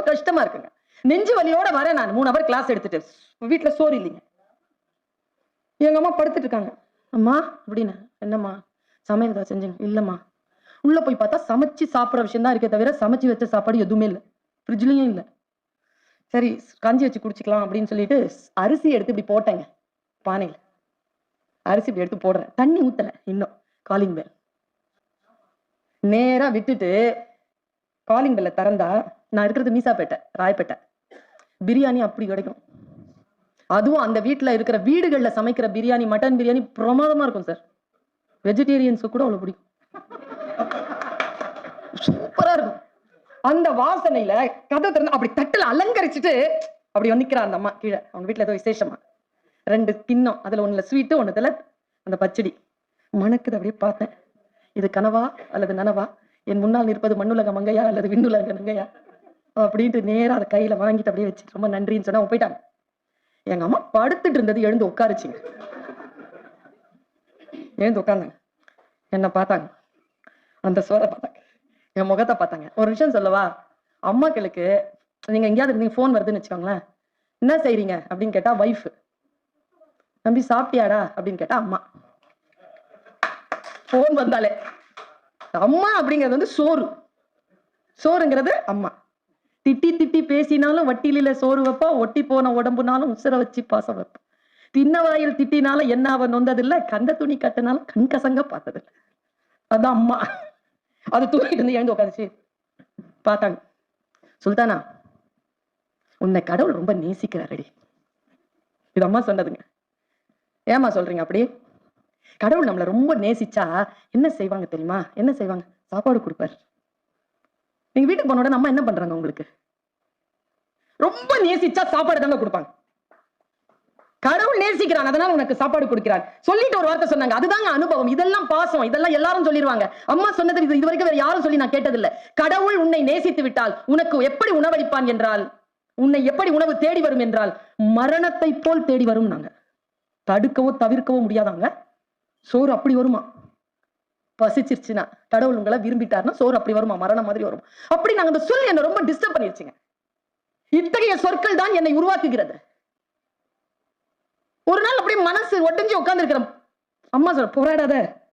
கஷ்டமா இருக்குங்க. நெஞ்சு வலியோட வரேன் நான் 3 ஹவர் கிளாஸ் எடுத்துட்டு. வீட்டுல சோறு இல்லைங்க. எங்க அம்மா படுத்துட்டு இருக்காங்க. அம்மா அப்படின்னு. என்னம்மா? சமையல் ஏதாவது செஞ்சீங்க? இல்லம்மா. உள்ள போய் பார்த்தா சமைச்சு சாப்பிடுற விஷயம் தான் இருக்கே தவிர சமைச்சு வச்ச சாப்பாடு எதுவுமே இல்லை. ஃப்ரிட்ஜ்லயும் இல்லை. சரி கஞ்சி வச்சு குடிச்சுக்கலாம் அப்படின்னு சொல்லிட்டு அரிசி எடுத்து இப்படி போட்டேங்க பானையில. அரிசி இப்படி எடுத்து போடுறேன். தண்ணி ஊத்தல இன்னும். Calling bell. நேரா விட்டுட்டு காலிங் பெல்ல திறந்தா நான் இருக்கிறது மீசாப்பேட்டை, ராயப்பேட்டை. பிரியாணி அப்படி கிடைக்கும். அதுவும் அந்த வீட்டுல இருக்கிற வீடுகள்ல சமைக்கிற பிரியாணி, மட்டன் பிரியாணி பிரமாதமா இருக்கும் சார். வெஜிடேரியன்ஸு கூட அவ்வளவு பிடிக்கும். சூப்பரா இருக்கும். அந்த வாசனையில கதை திறந்து அப்படி தட்டுல அலங்கரிச்சுட்டு அப்படி நிக்கிறா அந்த அம்மா கீழே. அவங்க வீட்டுல ஏதோ விசேஷமா 2 கிண்ணம், அதுல ஒண்ணுல ஸ்வீட்டு, ஒண்ணுல அந்த பச்சடி. மணக்குது. அப்படியே பார்த்தேன். இது கனவா அல்லது நனவா? என் முன்னால் நிற்பது மண்ணுலக மங்கையா அல்லது விண்ணுலக நங்கையா அப்படின்ட்டு நேரா அதை கையில வாங்கிட்டு அப்படியே வச்சு ரொம்ப நன்றின்னு சொன்னா போயிட்டாங்க. எங்க அம்மா படுத்துட்டு இருந்தது எழுந்து உட்காருச்சுங்க. எழுந்து உட்கார்ந்தாங்க. என்ன பார்த்தாங்க. அந்த சோரை பார்த்தாங்க. என் முகத்தை பார்த்தாங்க. ஒரு விஷயம் சொல்லவா? அம்மாக்களுக்கு நீங்க எங்கேயாவது இருந்தீங்க, போன் வருதுன்னு வச்சுக்கோங்களேன், என்ன செய்றீங்க அப்படின்னு கேட்டா வைஃப், தம்பி சாப்பிட்டியாடா அப்படின்னு கேட்டா அம்மா. போன் வந்தாலே அம்மா அப்படிங்கிறது வந்து சோறு. சோறுங்கிறது அம்மா. திட்டி திட்டி பேசினாலும் வட்டியில சோறு வைப்பா, ஒட்டி போன உடம்புனாலும் உசுர வச்சு பாசம் வைப்பா. தின்ன வாயில் திட்டினாலும் என்ன அவன் நொந்ததில்லை, கந்த துணி கட்டினாலும் கண் கசங்க பார்த்ததில்லை. அதான் அம்மா. அது தூக்கிட்டு இருந்து எழுந்து உட்காந்துச்சு. பார்த்தாங்க. சுல்தானா, உன்னை கடவுள் ரொம்ப நேசிக்கிறாரடி. இது அம்மா சொன்னதுங்க. ஏமா சொல்றீங்க அப்படி? கடவுள் நம்மளை ரொம்ப நேசிச்சா என்ன செய்வாங்க தெரியுமா? என்ன செய்வாங்க? சாப்பாடு கொடுப்பாரு. நீங்க வீட்டுக்கு போன உடனே அம்மா என்ன பண்றாங்க உங்களுக்கு? ரொம்ப நேசிச்சா சாப்பாடு தாங்க கொடுப்பாங்க. கடவுள் நேசிக்கிறான், அதனால உனக்கு சாப்பாடு கொடுக்கிறார். சொல்லிட்டு ஒரு வார்த்தை சொன்னாங்க. அதுதாங்க அனுபவம். இதெல்லாம் பாசம். இதெல்லாம் எல்லாரும் சொல்லிடுவாங்க. அம்மா சொன்னது இது வரைக்கும் வேற யாரும் சொல்லி நான் கேட்டதில்லை. கடவுள் உன்னை நேசித்து விட்டால் உனக்கு எப்படி உணவளிப்பான் என்றால், உன்னை எப்படி உணவு தேடி வரும் என்றால் மரணத்தை போல் தேடி வரும். நாங்க தடுக்கவோ தவிர்க்கவோ முடியாதாங்க. சோறு அப்படி வருமா? பசிச்சிருச்சுன்னா கடவுள் உங்களை விரும்பிட்டாருன்னா சோறு அப்படி வருமா? மரணம் மாதிரி வரும். அப்படி நாங்க அந்த சொல் என்ன ரொம்ப டிஸ்டர்ப் பண்ணிருச்சுங்க. இத்தகைய சொற்கள் தான் என்னை உருவாக்குகிறது. ஒரு நாள் அப்படியே மனசு ஒட்டஞ்சு உட்கார்ந்து இருக்கிற அம்மா சொல்ல, போராடாத,